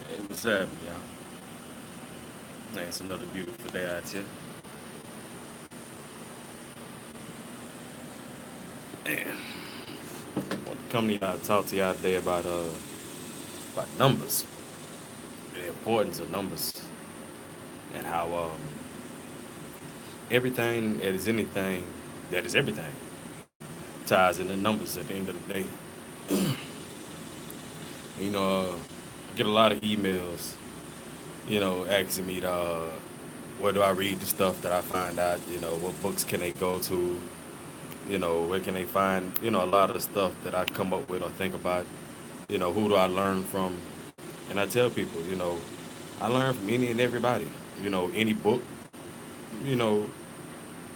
Hey, what's up, y'all? Man, it's another beautiful day out here. Man, want to come to y'all talk to y'all today about numbers, the importance of numbers, and how everything that is everything ties into numbers at the end of the day. You know, I get a lot of emails, asking me where do I read the stuff that I find out, what books can they go to, where can they find, a lot of the stuff that I come up with or think about, who do I learn from? And I tell people, I learn from any and everybody. Any book, you know,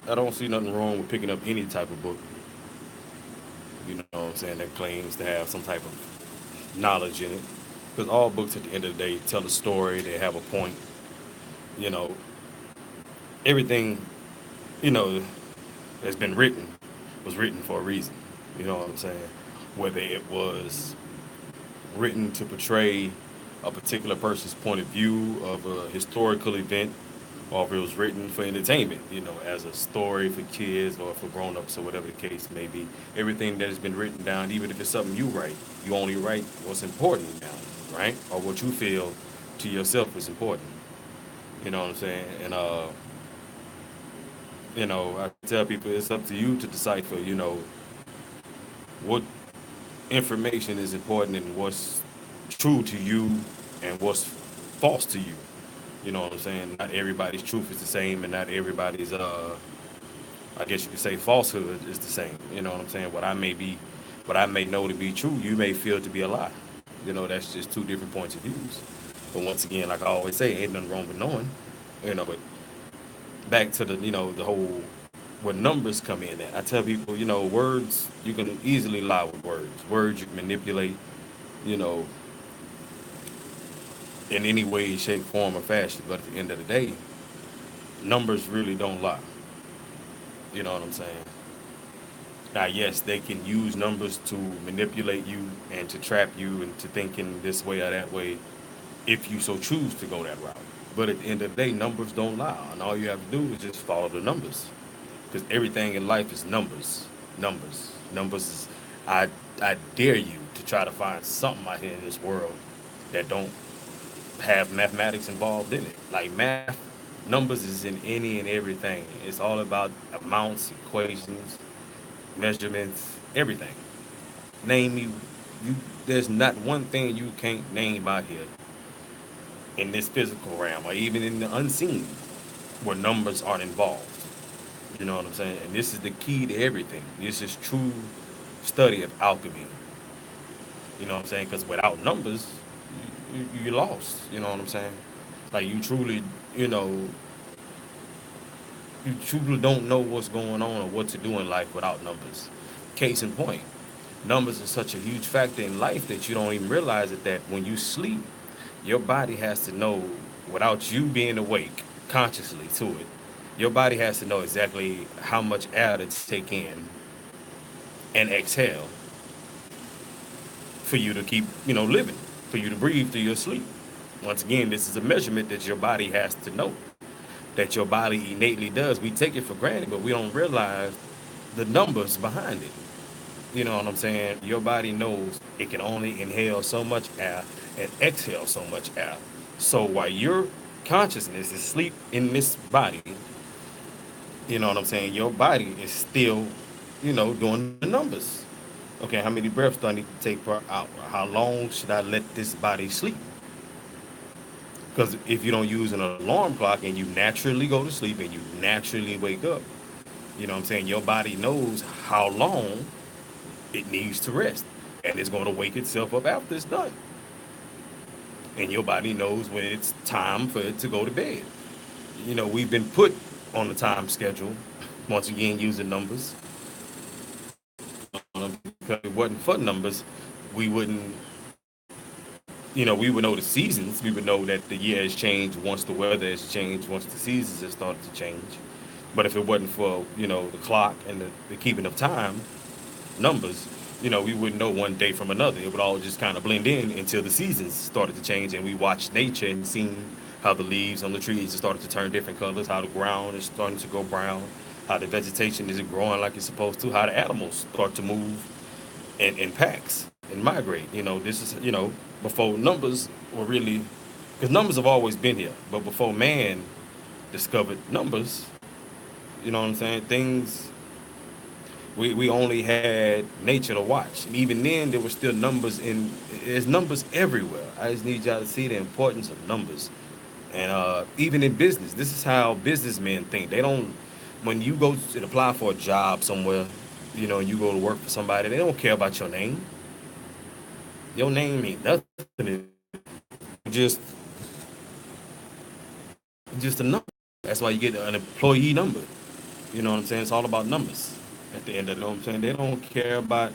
I don't see nothing wrong with picking up any type of book, what I'm saying, that claims to have some type of knowledge in it. Because all books at the end of the day tell a story, they have a point, you know, everything, you know, that's been written was written for a reason. You know what I'm saying? Whether it was written to portray a particular person's point of view of a historical event, or if it was written for entertainment, as a story for kids or for grown-ups or whatever the case may be. Everything that has been written down, even if it's something you write, you only write what's important down, right? Or what you feel to yourself is important. You know what I'm saying? And I tell people it's up to you to decipher, what information is important and what's true to you and what's false to you. You know what I'm saying? Not everybody's truth is the same, and not everybody's I guess you could say falsehood is the same. You know what I'm saying? What I may know to be true, you may feel to be a lie. That's just two different points of views. But once again, like I always say, ain't nothing wrong with knowing. But back to the whole where numbers come in at. I tell people, words you can easily lie with words. Words you can manipulate, you know, in any way, shape, form, or fashion. But at the end of the day, numbers really don't lie. You know what I'm saying? Now, yes, they can use numbers to manipulate you and to trap you into thinking this way or that way if you so choose to go that route. But at the end of the day, numbers don't lie. And all you have to do is just follow the numbers. Because everything in life is numbers. Numbers. Numbers is, I, I dare you to try to find something out here in this world that don't have mathematics involved in it. Like math, numbers is in any and everything. It's all about amounts, equations, measurements, everything. Name me, you. There's not one thing you can't name out here in this physical realm or even in the unseen where numbers aren't involved. You know what I'm saying? And this is the key to everything. This is true study of alchemy. You know what I'm saying? Because without numbers, you're lost. You know what I'm saying? Like you know, you truly don't know what's going on or what to do in life without numbers. Case in point, numbers are such a huge factor in life that you don't even realize it. That when you sleep, your body has to know without you being awake consciously to it. Your body has to know exactly how much air to take in and exhale for you to keep, living, for you to breathe through your sleep. Once again, this is a measurement that your body has to know, that your body innately does. We take it for granted, but we don't realize the numbers behind it. You know what I'm saying? Your body knows it can only inhale so much air and exhale so much air. So while your consciousness is asleep in this body, you know what I'm saying? Your body is still, doing the numbers. Okay, how many breaths do I need to take per hour? How long should I let this body sleep? Because if you don't use an alarm clock and you naturally go to sleep and you naturally wake up, you know what I'm saying? Your body knows how long it needs to rest. And it's going to wake itself up after it's done. And your body knows when it's time for it to go to bed. We've been put on the time schedule, once again using numbers. Because if it wasn't for numbers, we wouldn't, we would know the seasons. We would know that the year has changed once the weather has changed, once the seasons have started to change. But if it wasn't for, the clock and the keeping of time, numbers, we wouldn't know one day from another. It would all just kind of blend in until the seasons started to change and we watched nature and seen how the leaves on the trees started to turn different colors, how the ground is starting to go brown, how the vegetation isn't growing like it's supposed to, how the animals start to move in packs and migrate. This is, before numbers were really, because numbers have always been here, but before man discovered numbers, you know what I'm saying? We only had nature to watch. And even then, there were still there's numbers everywhere. I just need y'all to see the importance of numbers. And even in business, this is how businessmen think. They don't, when you go to apply for a job somewhere, and you go to work for somebody, they don't care about your name. Your name means nothing. Just, just a number. That's why you get an employee number. You know what I'm saying? It's all about numbers at the end of it. You know what I'm saying? They don't care about,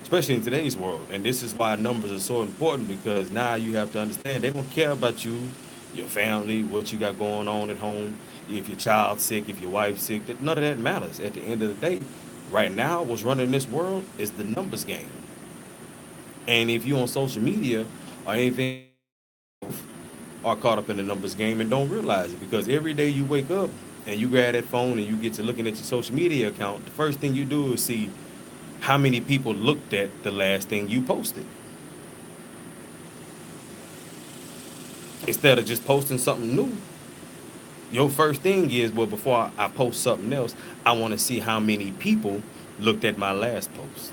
especially in today's world. And this is why numbers are so important because now you have to understand they don't care about you, your family, what you got going on at home, if your child's sick, if your wife's sick. None of that matters. At the end of the day, right now, what's running this world is the numbers game. And if you on social media or anything are caught up in the numbers game and don't realize it because every day you wake up and you grab that phone and you get to looking at your social media account, the first thing you do is see how many people looked at the last thing you posted. Instead of just posting something new, your first thing is, well, before I post something else, I want to see how many people looked at my last post.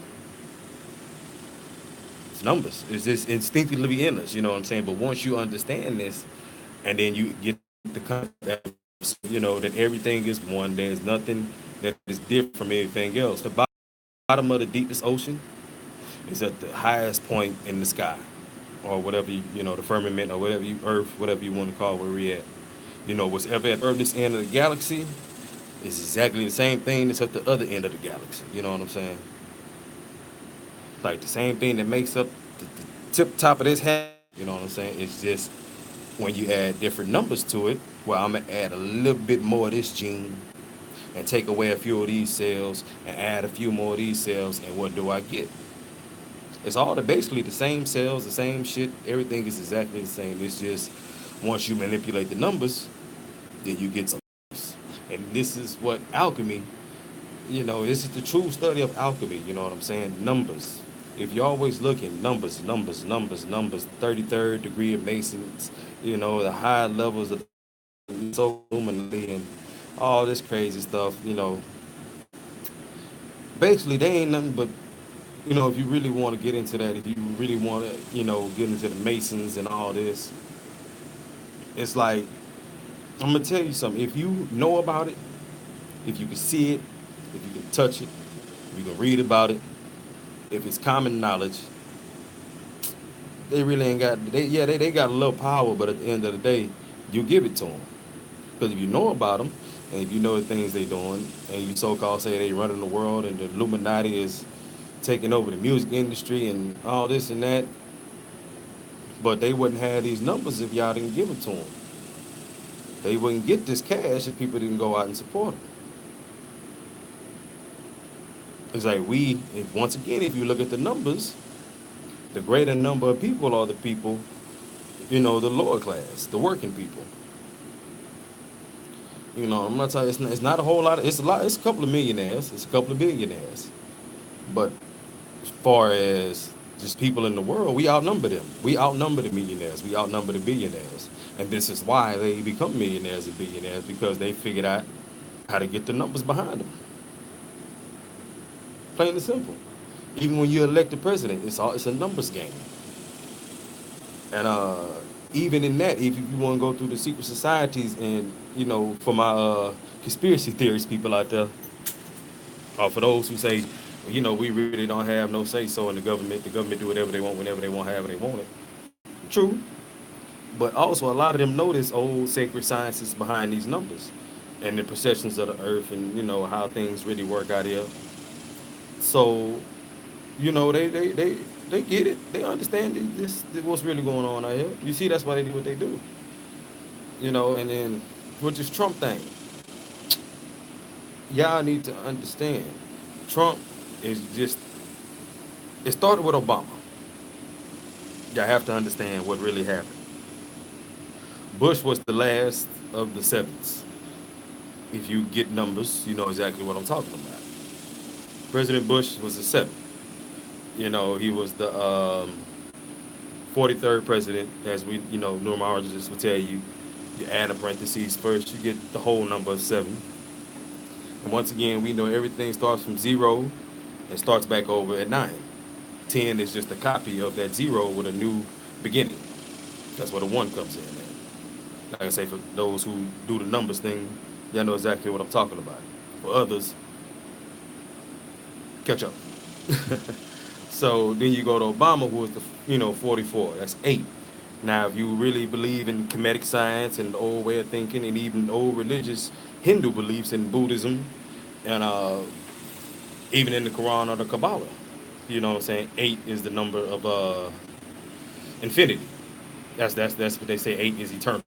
It's numbers. It's just instinctively in us, you know what I'm saying? But once you understand this, and then you get the concept, that everything is one. There's nothing that is different from anything else. The bottom of the deepest ocean is at the highest point in the sky, or whatever the firmament, or whatever Earth, whatever you want to call where we at. What's ever at Earth's end of the galaxy is exactly the same thing that's at the other end of the galaxy. You know what I'm saying? Like the same thing that makes up the tip top of this hat. You know what I'm saying? It's just when you add different numbers to it, well, I'm gonna add a little bit more of this gene and take away a few of these cells and add a few more of these cells, and what do I get? It's all basically the same cells, the same shit. Everything is exactly the same. It's just once you manipulate the numbers, then you get some. And this is what alchemy, this is the true study of alchemy. You know what I'm saying? Numbers. If you're always looking, numbers, numbers, numbers, numbers, 33rd degree of Masons, the high levels of so Illuminati and all this crazy stuff, basically they ain't nothing but, if you really want to get into that, if you really want to, get into the Masons and all this, it's like, I'm going to tell you something. If you know about it, if you can see it, if you can touch it, if you can read about it, if it's common knowledge, they really ain't got, they got a little power, but at the end of the day, you give it to them. Because if you know about them, and if you know the things they doing, and you so-called say they running the world, and the Illuminati is taking over the music industry and all this and that, but they wouldn't have these numbers if y'all didn't give it to them. They wouldn't get this cash if people didn't go out and support them. It's like once again, if you look at the numbers, the greater number of people are the people, the lower class, the working people. I'm not telling you, it's not a whole lot. It's a lot. It's a couple of millionaires. It's a couple of billionaires. But as far as just people in the world, we outnumber them. We outnumber the millionaires. We outnumber the billionaires. And this is why they become millionaires and billionaires, because they figured out how to get the numbers behind them. Plain and simple. Even when you elect the president, it's a numbers game. And even in that, if you want to go through the secret societies, and for my conspiracy theories people out there, or for those who say, we really don't have no say so in the government. The government do whatever they want, whenever they want, however they want it. True. But also, a lot of them know this old sacred sciences behind these numbers and the perceptions of the earth, and how things really work out here. So, they get it. They understand this what's really going on out here. You see, that's why they do what they do. And then with this Trump thing, y'all need to understand. Trump is just It started with Obama. You have to understand what really happened. Bush was the last of the sevens. If you get numbers, you know exactly what I'm talking about. President Bush was the seventh. You know, he was the 43rd president, as we, numerologists will tell you. You add a parentheses first, you get the whole number of seven. And once again, we know everything starts from zero and starts back over at nine. 10 is just a copy of that zero with a new beginning. That's where the one comes in. Like I say, for those who do the numbers thing, y'all know exactly what I'm talking about. For others, catch up. So then you go to Obama, who was the 44. That's eight. Now, if you really believe in Kemetic science and the old way of thinking, and even old religious Hindu beliefs in Buddhism, and even in the Quran or the Kabbalah, you know what I'm saying? Eight is the number of infinity. That's what they say. Eight is eternal.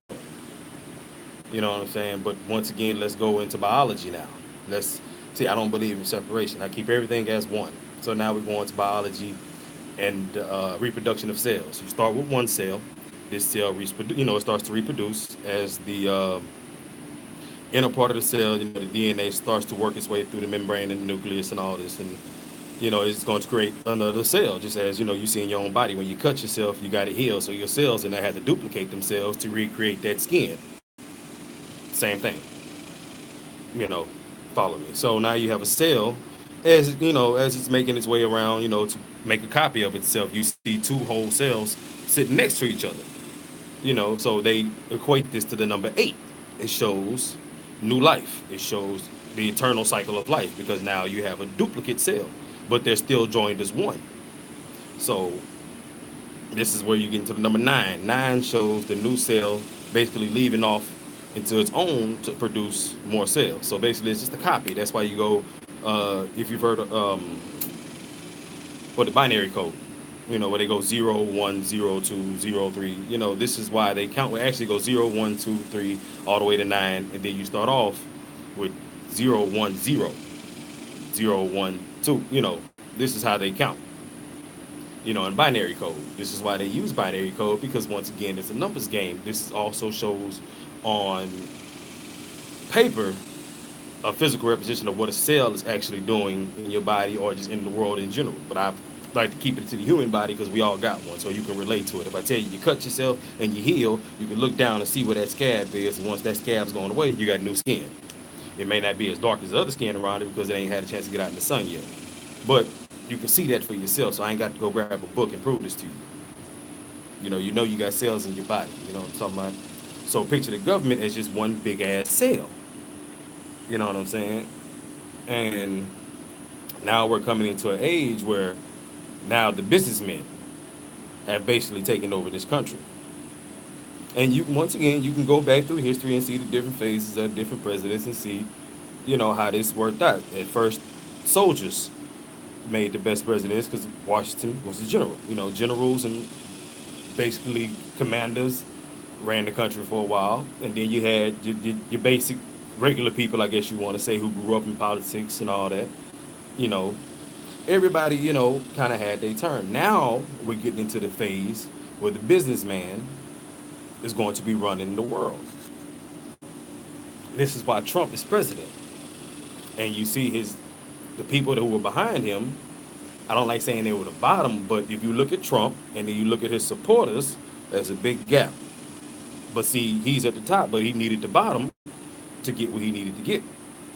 You know what I'm saying? But once again, let's go into biology now. Let's see. I don't believe in separation. I keep everything as one. So now we're going to biology and reproduction of cells. You start with one cell. This cell, it starts to reproduce as the inner part of the cell. You know, the DNA starts to work its way through the membrane and the nucleus and all this, and it's going to create another cell. Just as you see in your own body, when you cut yourself, you got to heal. So your cells and they had to duplicate themselves to recreate that skin. Same thing. You know, follow me. So now you have a cell, as it's making its way around, to make a copy of itself. You see two whole cells sitting next to each other. So they equate this to the number eight. It shows new life. It shows the eternal cycle of life because now you have a duplicate cell, but they're still joined as one. So this is where you get into the number nine. Nine shows the new cell basically leaving off into its own to produce more cells. So basically, it's just a copy. That's why you go, if you've heard for the binary code, where they go 0, 1, 0, 2, 0, 3. This is why they count. Well, actually go 0, 1, 2, 3, all the way to 9, and then you start off with 0, 1, 0, 0, 1, 2. This is how they count. In binary code. This is why they use binary code because once again, it's a numbers game. This also shows on paper a physical representation of what a cell is actually doing in your body or just in the world in general. But I like to keep it to the human body because we all got one, so you can relate to it. If I tell you you cut yourself and you heal, you can look down and see where that scab is, and once that scab's going away, you got new skin. It may not be as dark as the other skin around it because it ain't had a chance to get out in the sun yet. But you can see that for yourself, so I ain't got to go grab a book and prove this to you. You got cells in your body. You know what I'm talking about? So picture the government as just one big ass cell. You know what I'm saying? And now we're coming into an age where now the businessmen have basically taken over this country. And once again, you can go back through history and see the different phases of different presidents and see, how this worked out. At first, soldiers made the best presidents because Washington was a general. Generals and basically commanders ran the country for a while, and then you had your basic regular people, I guess you want to say, who grew up in politics and all that. You know, everybody, kind of had their turn. Now we're getting into the phase where the businessman is going to be running the world. This is why Trump is president, and you see the people who were behind him. I don't like saying they were the bottom, but if you look at Trump and then you look at his supporters, there's a big gap. But see, he's at the top, but he needed the bottom to get what he needed to get.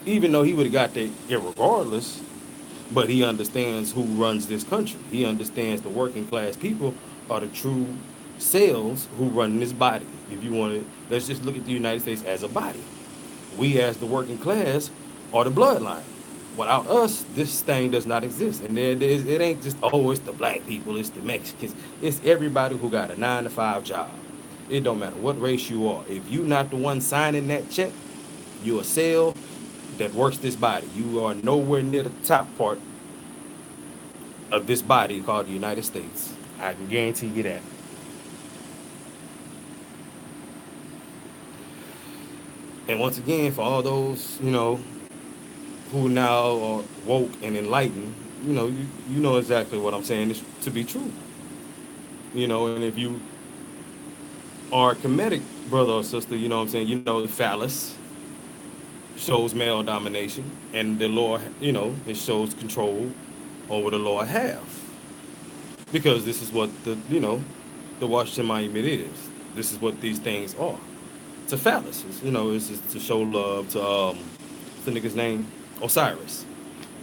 Even though he would have got there irregardless, but he understands who runs this country. He understands the working class people are the true cells who run this body. If you want to, let's just look at the United States as a body. We as the working class are the bloodline. Without us, this thing does not exist. And it ain't just, oh, it's the black people, it's the Mexicans. It's everybody who got a 9-to-5 job. It don't matter what race you are. If you're not the one signing that check, you're a cell that works this body. You are nowhere near the top part of this body called the United States. I can guarantee you that. And once again, for all those, who now are woke and enlightened, you know exactly what I'm saying is to be true. And if you are a Kemetic brother or sister, you know what I'm saying, the phallus shows male domination, and the lower, it shows control over the lower half. Because this is what the Washington Monument is. This is what these things are. It's a phallus. It's just to show love to what's the nigga's name? Osiris.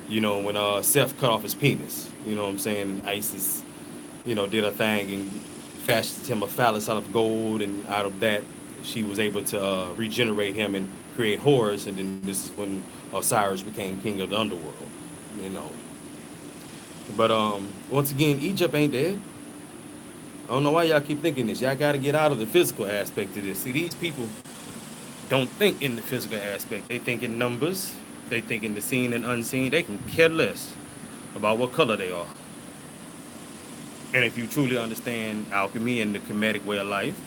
When Seth cut off his penis. You know what I'm saying? Isis, did a thing and fashioned him a phallus out of gold, and out of that she was able to regenerate him and create Horus, and then this is when Osiris became king of the underworld. You know. But once again, Egypt ain't dead. I don't know why y'all keep thinking this. Y'all got to get out of the physical aspect of this. See, these people don't think in the physical aspect. They think in numbers. They think in the seen and unseen. They can care less about what color they are. And if you truly understand alchemy and the Kemetic way of life,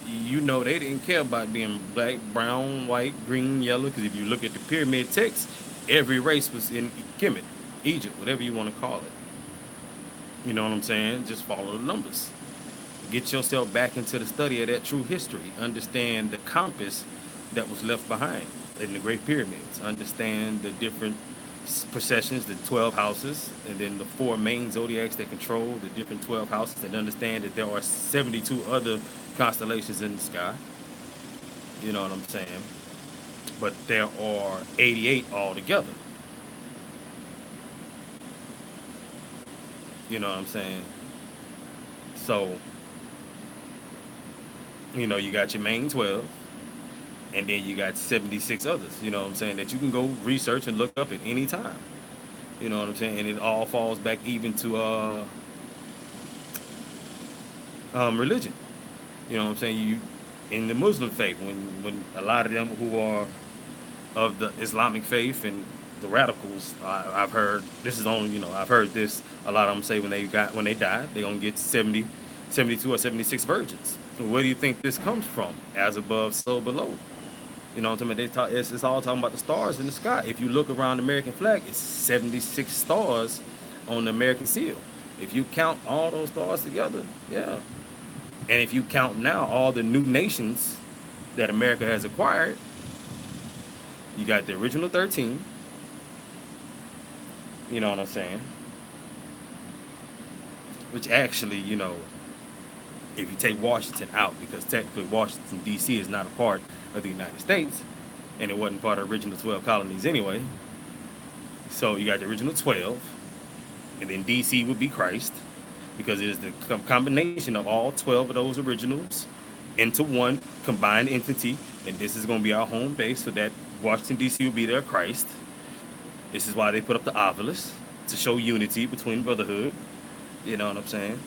you know they didn't care about being black, brown, white, green, yellow. Because if you look at the pyramid text, every race was in Kemet, Egypt, whatever you want to call it. You know what I'm saying? Just follow the numbers. Get yourself back into the study of that true history. Understand the compass that was left behind in the Great Pyramids. Understand the different processions, the 12 houses, and then the four main zodiacs that control the different 12 houses, and understand that there are 72 other constellations in the sky. You know what I'm saying? But there are 88 altogether. You know what I'm saying? So, you got your main 12, and then you got 76 others, you know what I'm saying, that you can go research and look up at any time. You know what I'm saying? And it all falls back even to religion. You know what I'm saying? You in the Muslim faith, when a lot of them who are of the Islamic faith and the radicals, I've heard this is only I've heard this a lot of them say when they die they're gonna get 70, 72 or 76 virgins. Where do you think this comes from? As above, so below. You know what I'm saying? It's all talking about the stars in the sky. If you look around the American flag, it's 76 stars on the American seal. If you count all those stars together, yeah. And if you count now all the new nations that America has acquired, you got the original 13. You know what I'm saying? Which actually, if you take Washington out, because technically Washington, D.C. is not a part of the United States, and it wasn't part of the original 12 colonies anyway. So you got the original 12, and then D.C. would be Christ, because it is the combination of all 12 of those originals into one combined entity, and this is going to be our home base, so that Washington, D.C. will be their Christ. This is why they put up the obelisk, to show unity between brotherhood. You know what I'm saying?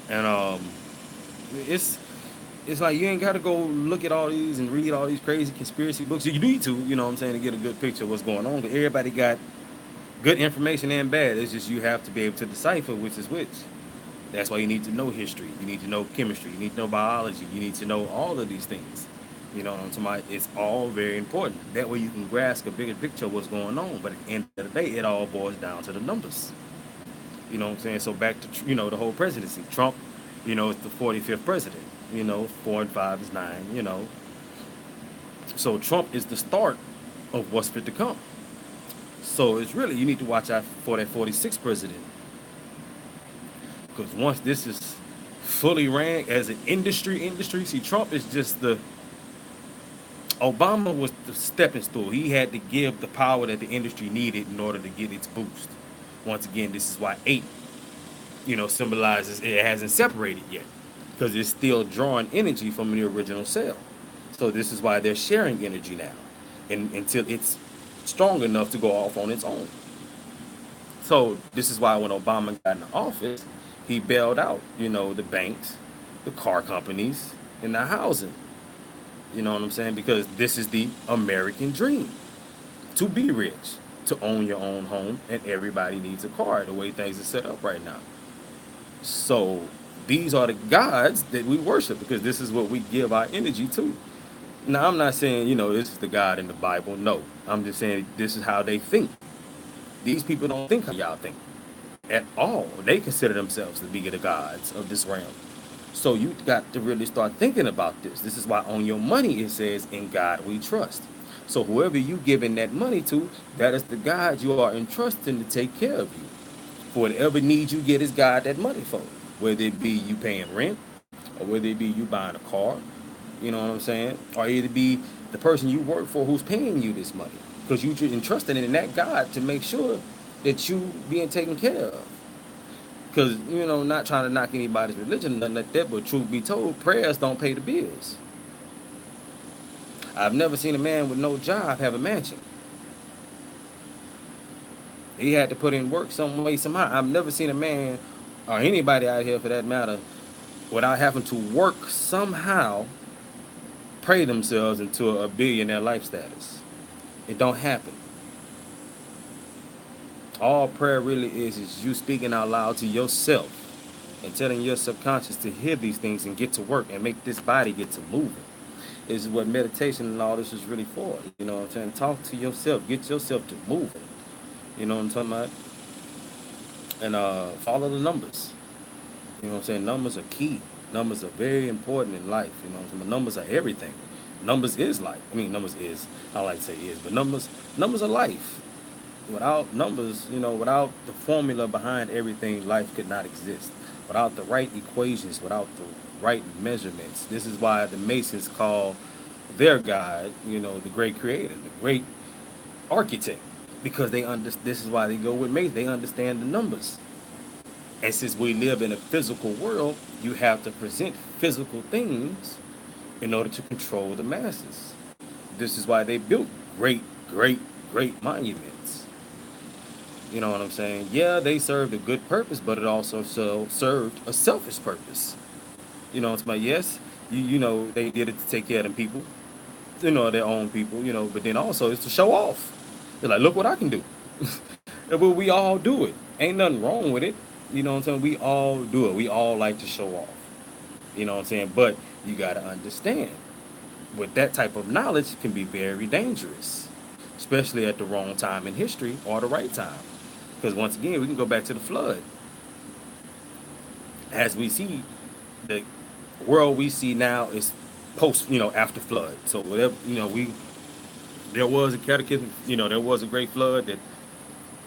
And it's like you ain't got to go look at all these and read all these crazy conspiracy books. You need to, you know what I'm saying, to get a good picture of what's going on. But everybody got good information and bad. It's just you have to be able to decipher which is which. That's why you need to know history. You need to know chemistry. You need to know biology. You need to know all of these things. You know what I'm talking about? It's all very important. That way you can grasp a bigger picture of what's going on. But at the end of the day, it all boils down to the numbers. You know what I'm saying? So back to, the whole presidency. Trump, is the 45th president. 4 and 5 is 9, So Trump is the start of what's fit to come. So it's really, you need to watch out for that 46th president. Because once this is fully ran as an industry, see, Trump is just Obama was the stepping stool. He had to give the power that the industry needed in order to get its boost. Once again, this is why 8, symbolizes it hasn't separated yet, because it's still drawing energy from the original cell. So this is why they're sharing energy now, and until it's strong enough to go off on its own. So this is why when Obama got in office, he bailed out, the banks, the car companies, and the housing. You know what I'm saying? Because this is the American dream, to be rich, to own your own home, and everybody needs a car the way things are set up right now. So these are the gods that we worship, because this is what we give our energy to. Now, I'm not saying, this is the God in the Bible. No, I'm just saying this is how they think. These people don't think how y'all think at all. They consider themselves to be the gods of this realm. So you got to really start thinking about this. This is why on your money it says, "In God we trust." So whoever you giving that money to, that is the God you are entrusting to take care of you. For whatever need you get is God that money for. Whether it be you paying rent, or whether it be you buying a car, you know what I'm saying? Or either be the person you work for who's paying you this money. Because you entrusted in that God to make sure that you being taken care of. Because, not trying to knock anybody's religion, nothing like that, but truth be told, prayers don't pay the bills. I've never seen a man with no job have a mansion. He had to put in work some way, somehow. I've never seen a man, or anybody out here for that matter, without having to work somehow, pray themselves into a billionaire life status. It don't happen. All prayer really is you speaking out loud to yourself and telling your subconscious to hear these things and get to work and make this body get to moving. This is what meditation and all this is really for. You know what I'm saying? Talk to yourself. Get yourself to moving. You know what I'm talking about? And follow the numbers. You know what I'm saying? Numbers are key. Numbers are very important in life. You know what I'm saying? Numbers are everything. Numbers is life. I mean, numbers is, I like to say is, but numbers are life. Without numbers, without the formula behind everything, life could not exist. Without the right equations, without the right measurements. This is why the Masons call their God, the great creator, the great architect, because this is why they go with Mason. They understand the numbers. And since we live in a physical world, you have to present physical things in order to control the masses. This is why they built great, great, great monuments. You know what I'm saying? Yeah, they served a good purpose, but it also served a selfish purpose. You know what I'm saying? Yes, they did it to take care of them people, their own people, but then also it's to show off. They're like, look what I can do. But we all do it. Ain't nothing wrong with it. You know what I'm saying? We all do it. We all like to show off. You know what I'm saying? But you got to understand, with that type of knowledge can be very dangerous, especially at the wrong time in history or the right time. Because once again, we can go back to the flood. As we see, the world we see now is post, after flood. So whatever, there was a cataclysm, there was a great flood that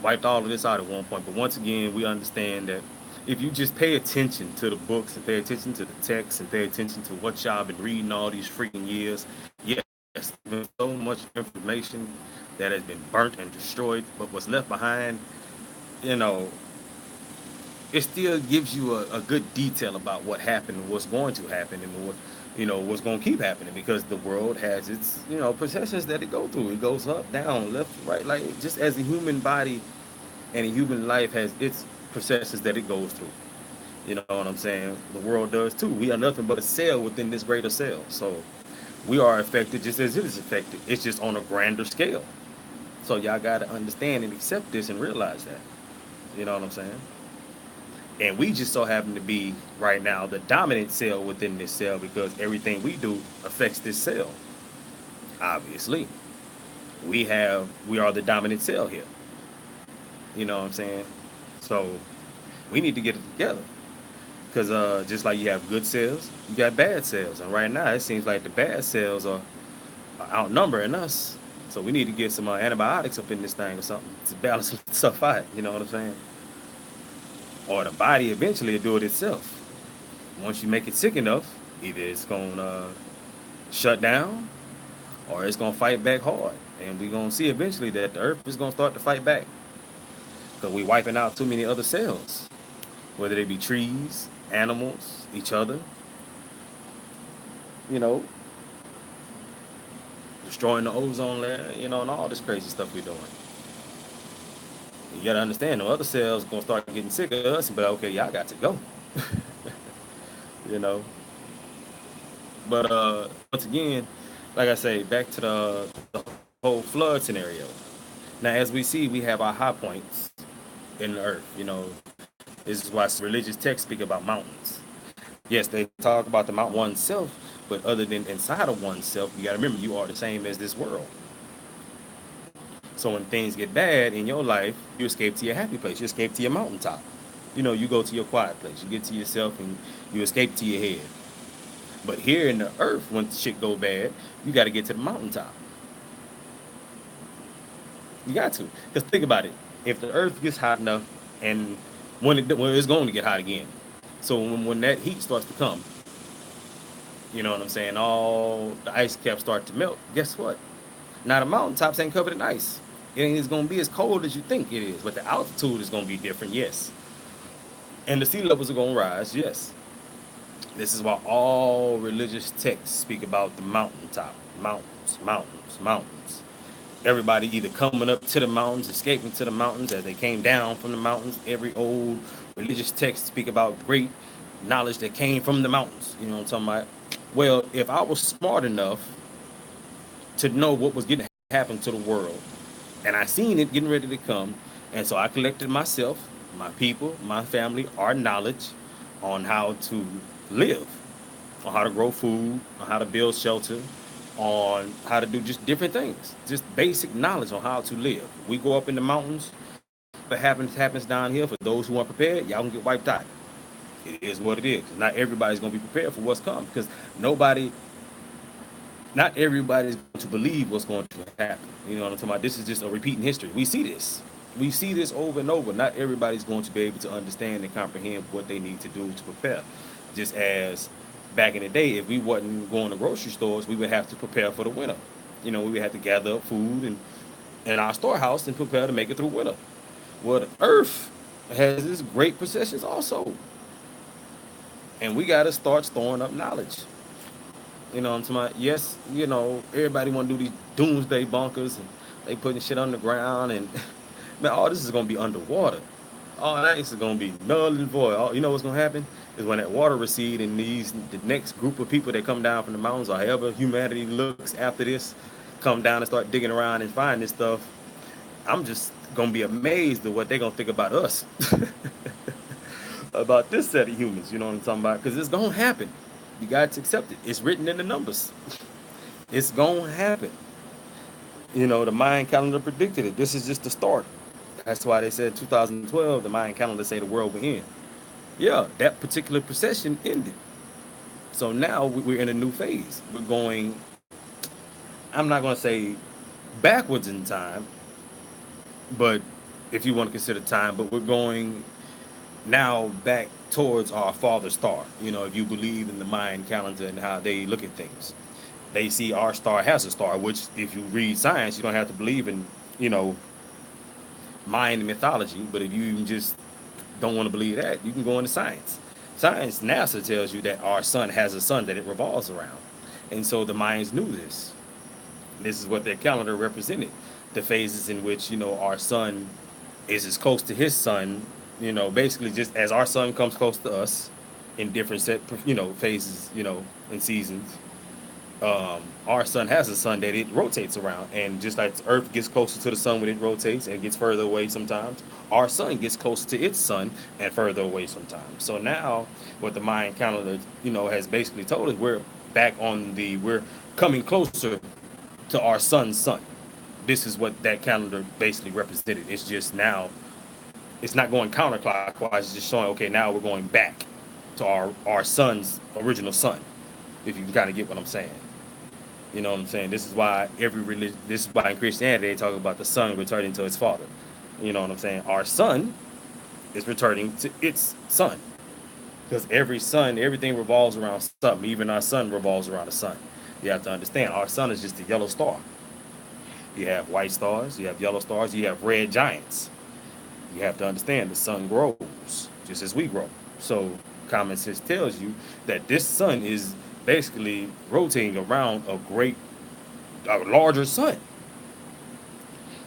wiped all of this out at one point. But once again, we understand that if you just pay attention to the books and pay attention to the text and pay attention to what y'all been reading all these freaking years, yes, there's been so much information that has been burnt and destroyed, but what's left behind, you know, it still gives you a good detail about what happened and what's going to happen and what's going to keep happening, because the world has its processions that it go through. It goes up, down, left, right, like just as the human body and a human life has its processes that it goes through. You know what I'm saying? The world does too. We are nothing but a cell within this greater cell. So we are affected just as it is affected. It's just on a grander scale. So y'all got to understand and accept this and realize that. You know what I'm saying? And we just so happen to be right now the dominant cell within this cell, because everything we do affects this cell. Obviously, we are the dominant cell here. You know what I'm saying? So we need to get it together, because just like you have good cells, you got bad cells, and right now it seems like the bad cells are outnumbering us. So we need to get some antibiotics up in this thing or something to balance stuff out. You know what I'm saying? Or the body eventually will do it itself. Once you make it sick enough, either it's gonna shut down or it's gonna fight back hard, and we're gonna see eventually that the earth is gonna start to fight back, because we wiping out too many other cells, whether they be trees, animals, each other, you know, destroying the ozone layer, and all this crazy stuff we're doing. You gotta understand, the other cells gonna start getting sick of us and be like, okay, y'all got to go. you know. But once again, like I say, back to the whole flood scenario. Now, as we see, we have our high points in the earth. This is why religious texts speak about mountains. Yes, they talk about the mountain oneself, but other than inside of oneself, you got to remember you are the same as this world. So when things get bad in your life, you escape to your happy place. You escape to your mountaintop. You go to your quiet place. You get to yourself and you escape to your head. But here in the earth, when shit go bad, you got to get to the mountaintop. You got to, because think about it. If the earth gets hot enough, and when it's going to get hot again, so when that heat starts to come, you know what I'm saying? All the ice caps start to melt. Guess what? Now the mountaintops ain't covered in ice. It ain't gonna be as cold as you think it is, but the altitude is gonna be different, yes. And the sea levels are gonna rise, yes. This is why all religious texts speak about the mountaintop, mountains, mountains, mountains. Everybody either coming up to the mountains, escaping to the mountains as they came down from the mountains. Every old religious text speak about great knowledge that came from the mountains. You know what I'm talking about? Well, if I was smart enough to know what was getting to happen to the world, and I seen it getting ready to come, and so I collected myself, my people, my family, our knowledge on how to live, on how to grow food, on how to build shelter, on how to do just different things, just basic knowledge on how to live. We go up in the mountains. What happens down here. For those who aren't prepared, y'all gonna get wiped out. It is what it is. Not everybody's gonna be prepared for what's come, because nobody, not everybody is going to believe what's going to happen. You know what I'm talking about? This is just a repeating history. We see this. We see this over and over. Not everybody's going to be able to understand and comprehend what they need to do to prepare. Just as back in the day, if we wasn't going to grocery stores, we would have to prepare for the winter. We would have to gather up food and in our storehouse and prepare to make it through winter. Well, the earth has its great possessions also. And we got to start storing up knowledge. You know what I'm talking about? Yes, everybody want to do these doomsday bunkers and they putting shit underground and man, all this is gonna be underwater. All that is gonna be null and void. You know what's gonna happen is when that water recede and the next group of people that come down from the mountains or however humanity looks after this, come down and start digging around and find this stuff. I'm just gonna be amazed at what they're gonna think about us. About this set of humans, you know what I'm talking about? Because it's gonna happen. You got to accept it. It's written in the numbers. It's gonna happen. The Mayan calendar predicted it. This is just the start. That's why they said 2012, the Mayan calendar say the world will end. Yeah, that particular procession ended. So now we're in a new phase. We're going, I'm not going to say backwards in time, but if you want to consider time, but we're going now back towards our father star. If you believe in the Mayan calendar and how they look at things, they see our star has a star, which if you read science, you don't have to believe in, Mayan mythology. But if you even just don't want to believe that, you can go into science. Science, NASA tells you that our sun has a sun that it revolves around. And so the Mayans knew this. This is what their calendar represented. The phases in which, our sun is as close to his sun, basically just as our sun comes close to us in different phases, and seasons. Our sun has a sun that it rotates around, and just like the Earth gets closer to the sun when it rotates and gets further away sometimes, our sun gets closer to its sun and further away sometimes. So now, what the Mayan calendar, has basically told us, we're coming closer to our sun's sun. This is what that calendar basically represented. It's just now, it's not going counterclockwise. It's just showing, okay, now we're going back to our sun's original sun. If you can kind of get what I'm saying. You know what I'm saying? This is why this is why in Christianity they talk about the son returning to its father. You know what I'm saying? Our sun is returning to its sun. Because everything revolves around something. Even our sun revolves around the sun. You have to understand, our sun is just a yellow star. You have white stars, you have yellow stars, you have red giants. You have to understand the sun grows just as we grow. So common sense tells you that this sun is basically rotating around a larger sun.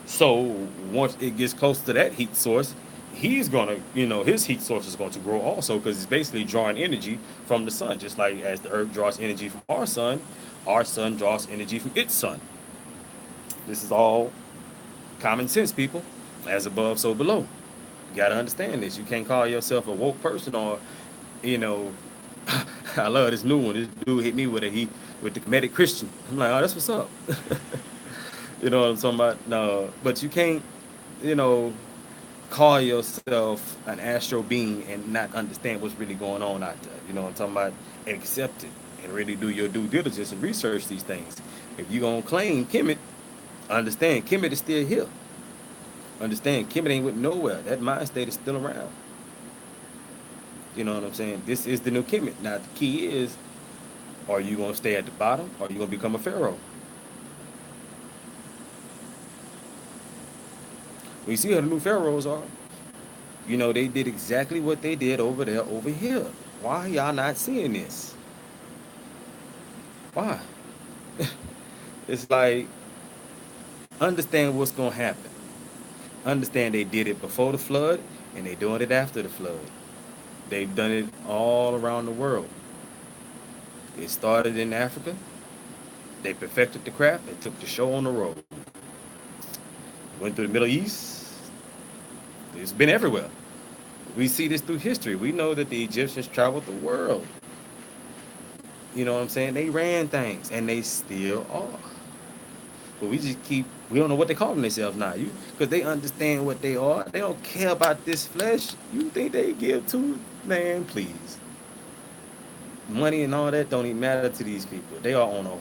So once it gets close to that heat source, he's gonna, his heat source is going to grow also, because it's basically drawing energy from the sun. Just like as the earth draws energy from our sun draws energy from its sun. This is all common sense, people. As above, so below. You gotta understand this. You can't call yourself a woke person or, I love this new one. This dude hit me with the comedic Christian. I'm like, oh, that's what's up. You know what I'm talking about? No, but you can't, you know, call yourself an astral being and not understand what's really going on out there. You know what I'm talking about? And accept it and really do your due diligence and research these things. If you're going to claim Kemet, understand Kemet is still here. Understand Kemet ain't with nowhere. That mind state is still around. You know what I'm saying? This is the new Kemet. Now, the key is, are you going to stay at the bottom or are you going to become a pharaoh? We see how the new pharaohs are. You know, they did exactly what they did over there, over here. Why y'all not seeing this? Why? It's like, understand what's going to happen. Understand they did it before the flood and they doing it after the flood. They've done it all around the world. It started in Africa. They perfected the craft. They took the show on the road. Went through the Middle East. It's been everywhere. We see this through history. We know that the Egyptians traveled the world. You know what I'm saying? They ran things, and they still are. But we just keep, we don't know what they calling themselves now. Because they understand what they are. They don't care about this flesh. You think they give to, man, please. Money and all that don't even matter to these people. They are on a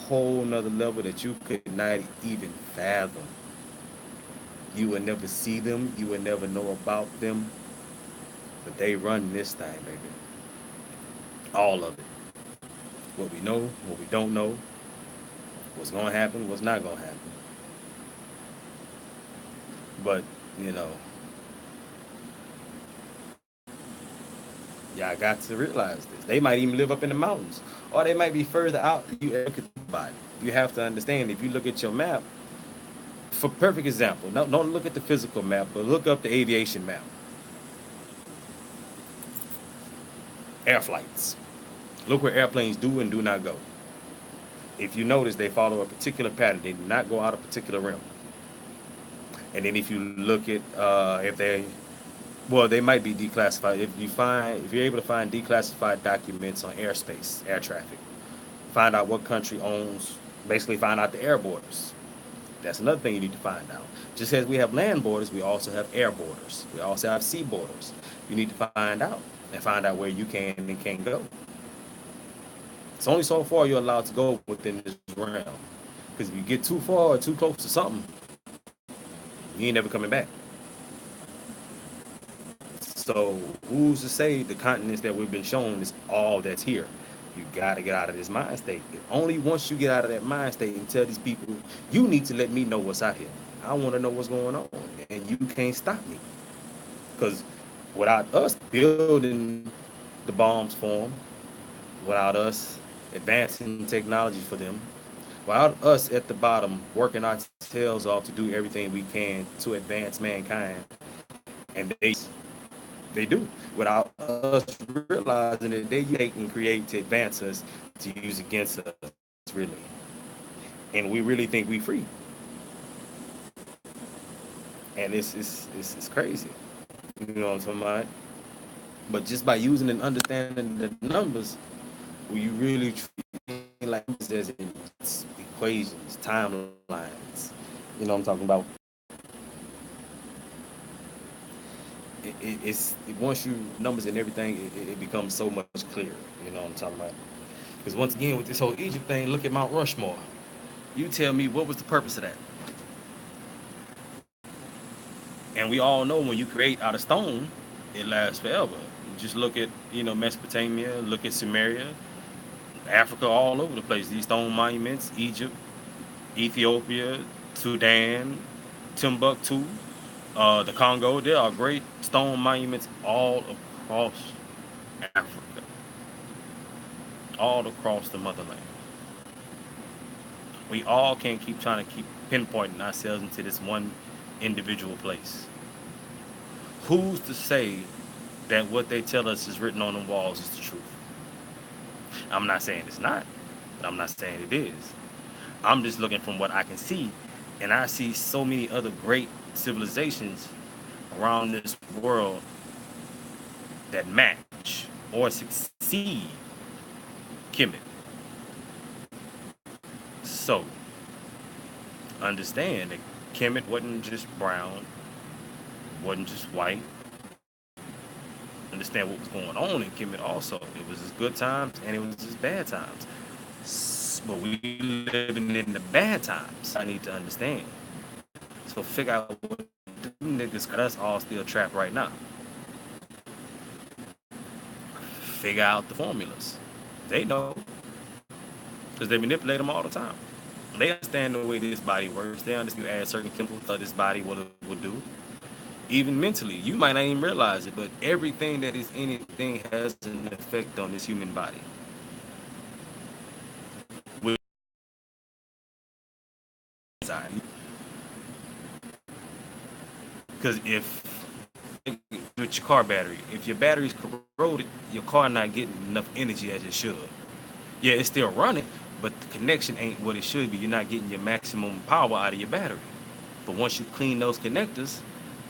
whole nother level that you could not even fathom. You would never see them. You would never know about them. But they run this thing, baby. All of it. What we know, what we don't know, what's going to happen, what's not going to happen. But, you know, y'all got to realize this. They might even live up in the mountains, or they might be further out than you ever could think about it. You have to understand, if you look at your map, for perfect example, don't look at the physical map, but look up the aviation map. Air flights. Look where airplanes do and do not go. If you notice, they follow a particular pattern. They do not go out a particular rim. And then if you look at if they, well, they might be declassified. If you're able to find declassified documents on airspace, air traffic, find out what country owns, basically find out the air borders. That's another thing you need to find out. Just as we have land borders, we also have air borders. We also have sea borders. You need to find out and find out where you can and can't go. It's only so far you're allowed to go within this realm. Because if you get too far or too close to something, you ain't never coming back. So who's to say the continents that we've been shown is all that's here? You gotta get out of this mind state. Only once you get out of that mind state and tell these people, you need to let me know what's out here. I want to know what's going on, and you can't stop me. Because without us building the bombs for them, without us advancing technology for them, without us at the bottom working our tails off to do everything we can to advance mankind, and they do, without us realizing that they take and create to advance us to use against us, really. And we really think we free. And it's crazy. You know what I'm talking about? But just by using and understanding the numbers, will you really treat like there's equations, timelines? You know what I'm talking about? It's once you numbers and everything, it becomes so much clearer. You know what I'm talking about? Because once again, with this whole Egypt thing, look at Mount Rushmore. You tell me what was the purpose of that? And we all know when you create out of stone, it lasts forever. Just look at Mesopotamia, look at Sumeria, Africa, all over the place. These stone monuments, Egypt, Ethiopia, Sudan, Timbuktu, the Congo. There are great stone monuments all across Africa, all across the motherland. We all can't keep trying to keep pinpointing ourselves into this one individual place. Who's to say that what they tell us is written on the walls is the truth? I'm not saying it's not, but I'm not saying it is. I'm just looking from what I can see, and I see so many other great civilizations around this world that match or succeed Kemet. So, Understand that Kemet wasn't just brown, wasn't just white. Understand what was going on in Kemet also. It was his good times and it was his bad times. But we living in the bad times. I need to understand. So figure out what them niggas got us all still trapped right now. Figure out the formulas. They know because they manipulate them all the time. They understand the way this body works. They understand you add certain chemicals to this body, what it will do. Even mentally, you might not even realize it, but everything that is anything has an effect on this human body. Because if with your car battery, if your battery's corroded, your car not getting enough energy as it should. Yeah, it's still running, but the connection ain't what it should be. You're not getting your maximum power out of your battery. But once you clean those connectors,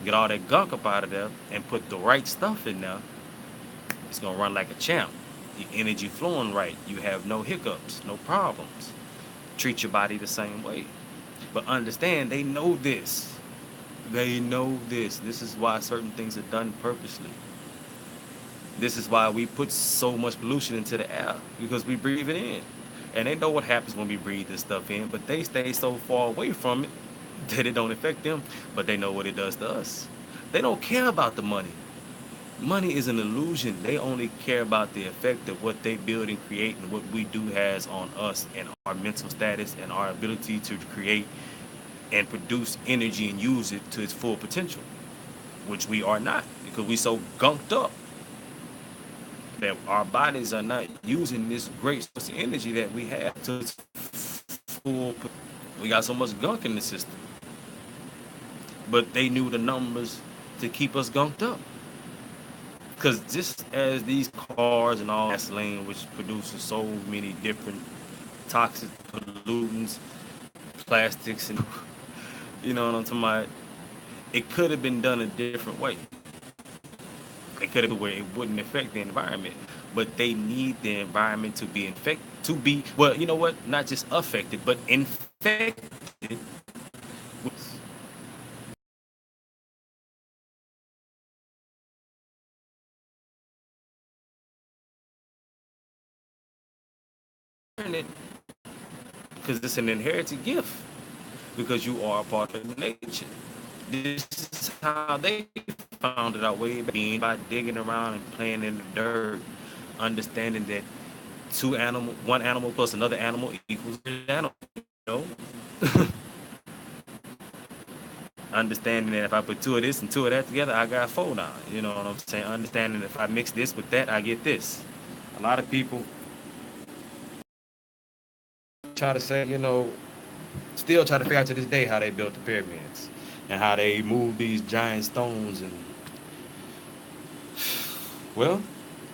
get all that gunk up out of there, and put the right stuff in there, it's gonna run like a champ. The energy flowing right. You have no hiccups, no problems. Treat your body the same way. But understand, they know this. They know this. This is why certain things are done purposely. This is why we put so much pollution into the air because we breathe it in. And they know what happens when we breathe this stuff in, but they stay so far away from it that it don't affect them, but they know what it does to us. They don't care about the money. Money is an illusion. They only care about the effect of what they build and create and what we do has on us and our mental status and our ability to create and produce energy and use it to its full potential, which we are not because we so gunked up that our bodies are not using this great source of energy that we have to its full. We got so much gunk in the system, but they knew the numbers to keep us gunked up. Because just as these cars and all gasoline, which produces so many different toxic pollutants, plastics, and you know what I'm talking about, it could have been done a different way. It could have been where it wouldn't affect the environment, but they need the environment to be infected, to be well. You know what? Not just affected, but infected. Because it's an inherited gift. Because you are a part of nature. This is how they found it out way back by digging around and playing in the dirt, understanding that one animal plus another animal equals an animal. You know? Understanding that if I put two of this and two of that together, I got four now. You know what I'm saying? Understanding if I mix this with that, I get this. A lot of people try to say, still try to figure out to this day how they built the pyramids and how they moved these giant stones. And well,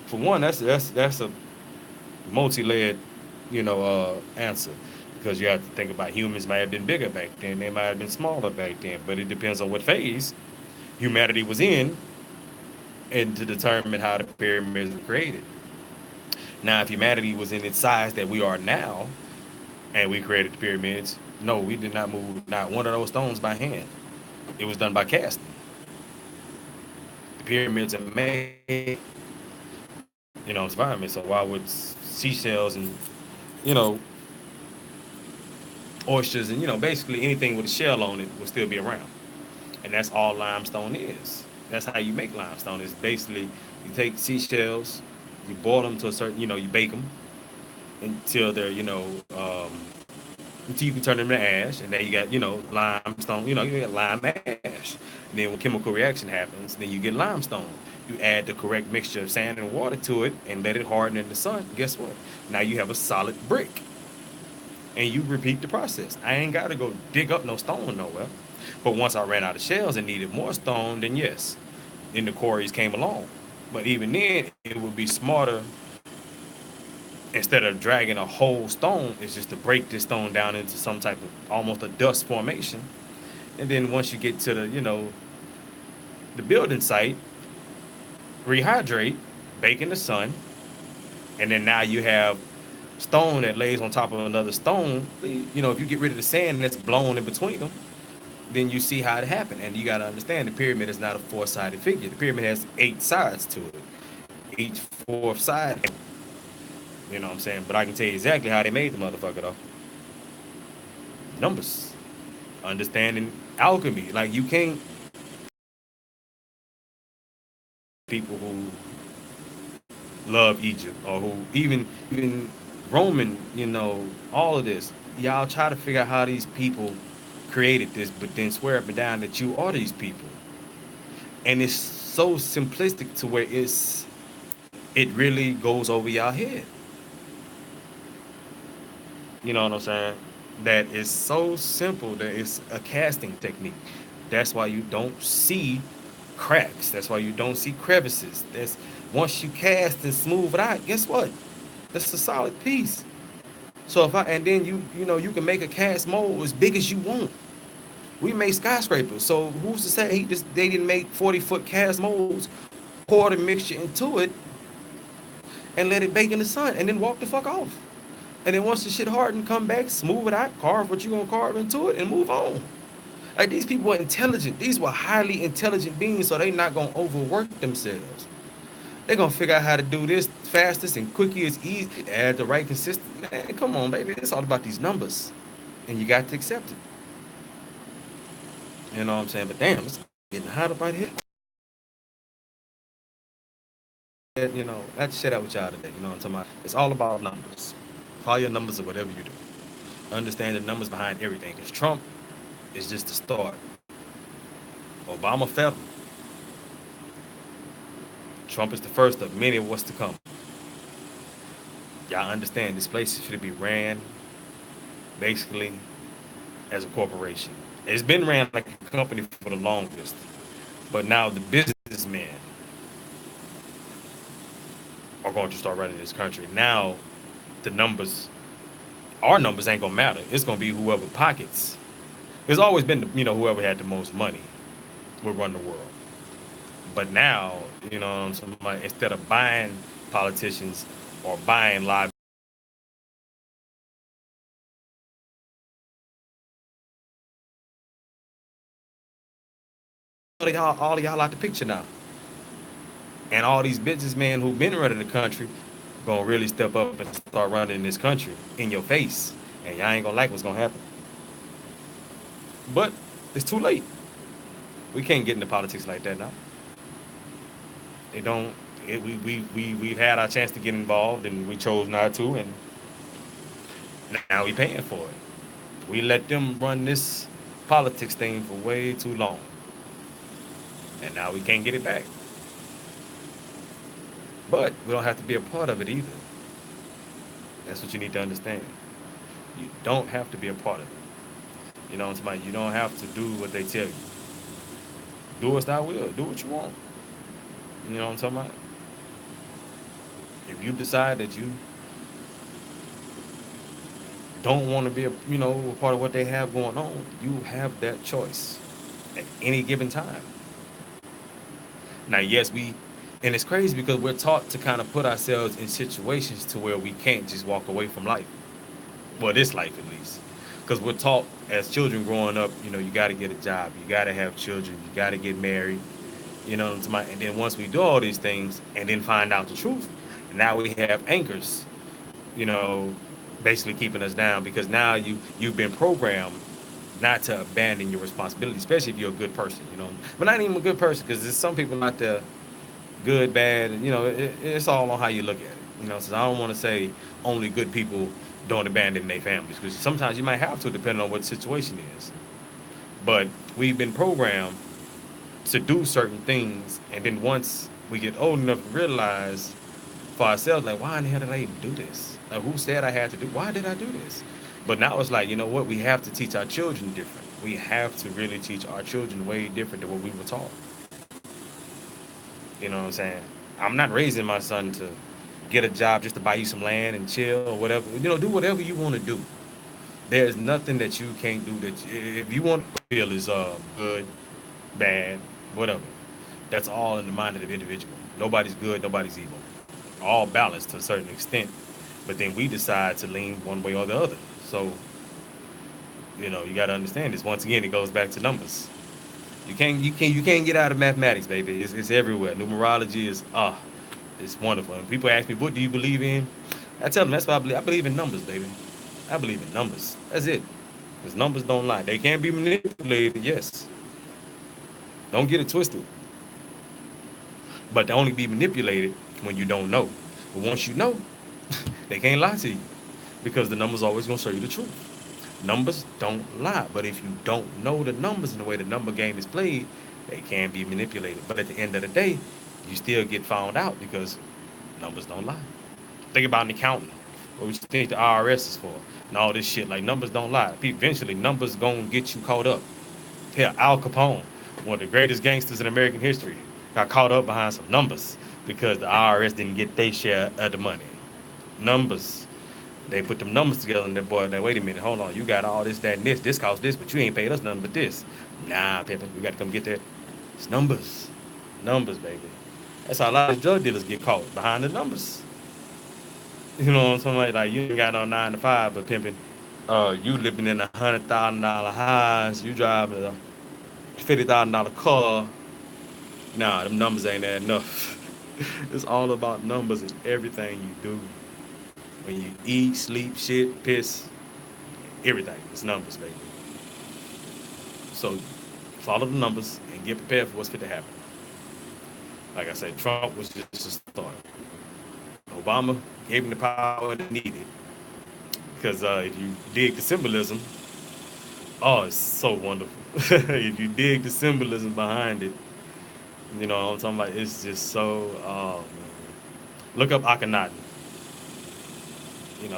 for one, that's a multi-layered, answer because you have to think about humans might have been bigger back then, they might have been smaller back then, but it depends on what phase humanity was in and to determine how the pyramids were created. Now, if humanity was in its size that we are now and we created the pyramids, no, we did not move not one of those stones by hand. It was done by casting. The pyramids are made, environment. So why would seashells and you know oysters and basically anything with a shell on it will still be around? And that's all limestone is. That's how you make limestone. It's basically you take seashells, you boil them to a certain, you bake them until they're, until you can turn them to ash, and then you got, limestone. You get lime ash. And then when chemical reaction happens, then you get limestone. You add the correct mixture of sand and water to it, and let it harden in the sun. Guess what? Now you have a solid brick, and you repeat the process. I ain't got to go dig up no stone nowhere. But once I ran out of shells and needed more stone, then yes, then the quarries came along. But even then, it would be smarter instead of dragging a whole stone, it's just to break this stone down into some type of almost a dust formation. And then once you get to the building site, rehydrate, bake in the sun, and then now you have stone that lays on top of another stone, you know, if you get rid of the sand that's blown in between them, then you see how it happened. And you got to understand the pyramid is not a four-sided figure. The pyramid has 8 sides to it. Each fourth side, you know what I'm saying? But I can tell you exactly how they made the motherfucker though. Numbers. Understanding alchemy. Like you can't people who love Egypt or who even Roman, you know, all of this. Y'all try to figure out how these people created this, but then swear up and down that you are these people. And it's so simplistic to where it really goes over y'all head. You know what I'm saying? That is so simple that it's a casting technique. That's why you don't see cracks. That's why you don't see crevices. That's once you cast and smooth it out, guess what? That's a solid piece. So if I and then you know you can make a cast mold as big as you want. We made skyscrapers. So who's to say they didn't make 40-foot cast molds, pour the mixture into it, and let it bake in the sun, and then walk the fuck off. And then once the shit hardened, come back, smooth it out, carve what you gonna carve into it, and move on. Like these people were intelligent. These were highly intelligent beings, so they not gonna overwork themselves. They gonna figure out how to do this fastest and quickest, easy, add the right consistency. Man, come on, baby. It's all about these numbers. And you got to accept it. You know what I'm saying? But damn, it's getting hot up right here. You know, I had to share that with y'all today. You know what I'm talking about? It's all about numbers. Follow your numbers or whatever you do. Understand the numbers behind everything. Because Trump is just the start. Obama fell. Trump is the first of many of what's to come. Y'all understand this place should be ran basically as a corporation. It's been ran like a company for the longest. But now the businessmen are going to start running this country. Now the numbers, our numbers ain't gonna matter. It's gonna be whoever pockets. There's always been, you know, whoever had the most money would run the world. But now, you know, instead of buying politicians or buying live, all of y'all out the picture now. And all these businessmen who've been running the country gonna really step up and start running this country in your face. And y'all ain't gonna like what's gonna happen. But it's too late. We can't get into politics like that now. It don't. We've had our chance to get involved, and we chose not to, and now we paying for it. We let them run this politics thing for way too long, and now we can't get it back. But we don't have to be a part of it either. That's what you need to understand. You don't have to be a part of it. You know what I'm saying? You don't have to do what they tell you. Do as thou will. Do what you want. You know what I'm talking about? If you decide that you don't want to be a part of what they have going on, you have that choice at any given time. Now, yes, and it's crazy because we're taught to kind of put ourselves in situations to where we can't just walk away from life. Well, this life at least. Because we're taught as children growing up, you know, you got to get a job, you got to have children, you got to get married, you know, and then once we do all these things and then find out the truth, now we have anchors, you know, basically keeping us down because now you've been programmed not to abandon your responsibility, especially if you're a good person, you know. But not even a good person because there's some people out there, good, bad, and, you know, it's all on how you look at it. You know, so I don't want to say only good people don't abandon their families because sometimes you might have to depending on what the situation is. But we've been programmed to do certain things, and then once we get old enough to realize for ourselves, like, why in the hell did I even do this? Like, who said I had to do? Why did I do this? But now it's like, you know what? We have to teach our children different. We have to really teach our children way different than what we were taught. You know what I'm saying? I'm not raising my son to get a job just to buy you some land and chill or whatever. You know, do whatever you want to do. There's nothing that you can't do that if you want to feel is good, bad, whatever. That's all in the mind of the individual. Nobody's good, nobody's evil. All balanced to a certain extent. But then we decide to lean one way or the other. So, you got to understand this. Once again, it goes back to numbers. You can't get out of mathematics, baby. It's everywhere. Numerology is it's wonderful. And people ask me, what do you believe in? I tell them that's what I believe. I believe in numbers, baby. I believe in numbers. That's it. Because numbers don't lie. They can be manipulated, yes. Don't get it twisted. But they only be manipulated when you don't know. But once you know, they can't lie to you. Because the numbers always gonna show you the truth. Numbers don't lie. But if you don't know the numbers and the way the number game is played, they can be manipulated. But at the end of the day, you still get found out because numbers don't lie. Think about an accountant. What you think the IRS is for? And all this shit. Like numbers don't lie. Eventually, numbers gonna get you caught up. Hell, Al Capone, one of the greatest gangsters in American history, got caught up behind some numbers because the IRS didn't get their share of the money. Numbers. They put them numbers together and that boy, wait a minute, hold on, you got all this, that, and this. This costs this, but you ain't paid us nothing but this. Nah, Pimpin', we got to come get that. It's numbers. Numbers, baby. That's how a lot of drug dealers get caught, behind the numbers. You know what I'm saying? Like you ain't got no 9 to 5, but pimping, you living in $100,000 house, you driving a $50,000 car. Nah, them numbers ain't that enough. It's all about numbers in everything you do. When you eat, sleep, shit, piss, everything. It's numbers, baby. So follow the numbers and get prepared for what's fit to happen. Like I said, Trump was just a start. Obama gave him the power that needed. Because if you dig the symbolism, oh, it's so wonderful. If you dig the symbolism behind it, you know what I'm talking about? It's just so, oh, man. Look up Akhenaten.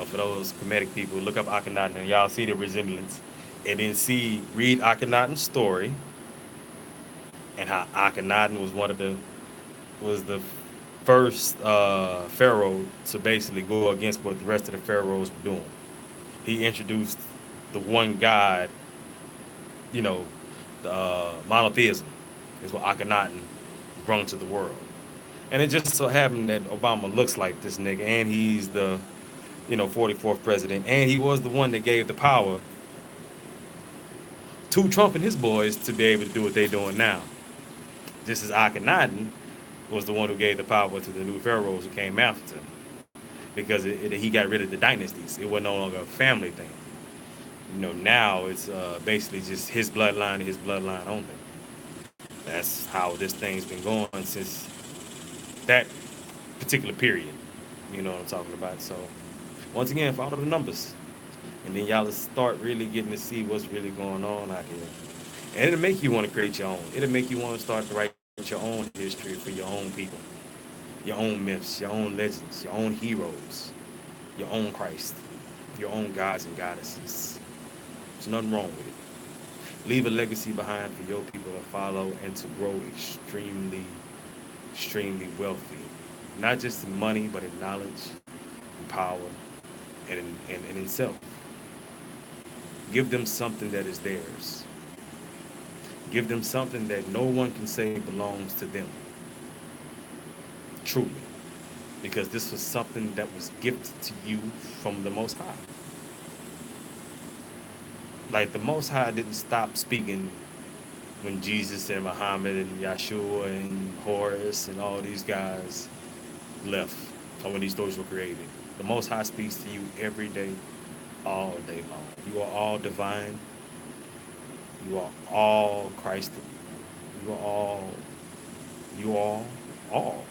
For those Kemetic people, look up Akhenaten and y'all see the resemblance. And then read Akhenaten's story and how Akhenaten was the first pharaoh to basically go against what the rest of the pharaohs were doing. He introduced the one God, the monotheism is what Akhenaten brought to the world. And it just so happened that Obama looks like this nigga, and he's the 44th president, and he was the one that gave the power to Trump and his boys to be able to do what they're doing now. Just as Akhenaten was the one who gave the power to the new pharaohs who came after him, because he got rid of the dynasties. It was no longer a family thing. Now it's basically just his bloodline and his bloodline only. That's how this thing's been going since that particular period. You know what I'm talking about? So, once again, follow the numbers. And then y'all start really getting to see what's really going on out here. And it'll make you want to create your own. It'll make you want to start to write your own history for your own people. Your own myths, your own legends, your own heroes, your own Christ, your own gods and goddesses. There's nothing wrong with it. Leave a legacy behind for your people to follow and to grow extremely, extremely wealthy. Not just in money, but in knowledge, in power, and in self. Give them something that is theirs. Give them something that no one can say belongs to them. Truly. Because this was something that was gifted to you from the Most High. Like the Most High didn't stop speaking when Jesus and Muhammad and Yahshua and Horus and all these guys left, or when these stories were created. The Most High speaks to you every day, all day long. You are all divine. You are all Christ. You are all.